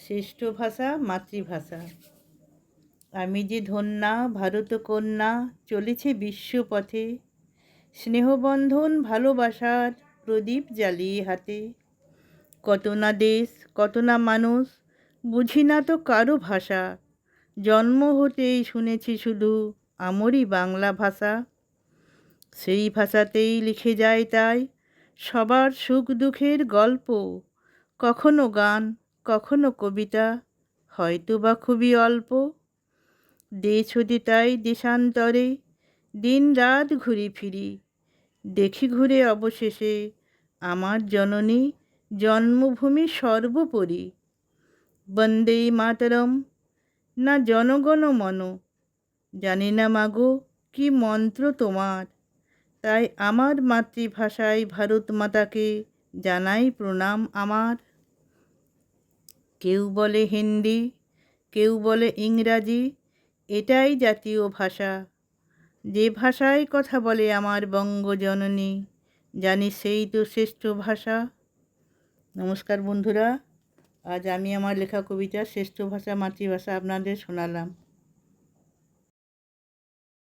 শ্রেষ্ঠ ভাষা মাতৃভাষা। আমি যে ধন্যা ভারতকন্যা, চলেছে বিশ্বপথে, স্নেহবন্ধন ভালোবাসার প্রদীপ জ্বালিয়ে হাতে। কত না দেশ, কত না মানুষ, বুঝি না তো কারো ভাষা, জন্ম হতেই শুনেছি শুধু আমরই বাংলা ভাষা। সেই ভাষাতেই লিখে যায় তাই সবার সুখ দুঃখের গল্প, কখনো গান, কখনো কবিতা, হয়তো বা খুবই অল্প। দেশ হতে তাই দেশান্তরে দিন রাত ঘুরি ফিরি, দেখি ঘুরে অবশেষে আমার জননী জন্মভূমি সর্বোপরি। বন্দে মাতরম, না জনগণ মন, জানি না মাগো কি মন্ত্র তোমার, তাই আমার মাতৃভাষায় ভারত মাতাকে জানাই প্রণাম আমার। কেউ বলে হিন্দি, কেউ বলে ইংরাজি, এটাই জাতীয় ভাষা। যে ভাষায় কথা বলে আমার বঙ্গজননী, জানি সেই তো শ্রেষ্ঠ ভাষা। নমস্কার বন্ধুরা, আজ আমি আমার লেখা কবিতা শ্রেষ্ঠ ভাষা মাতৃভাষা আপনাদের শোনালাম।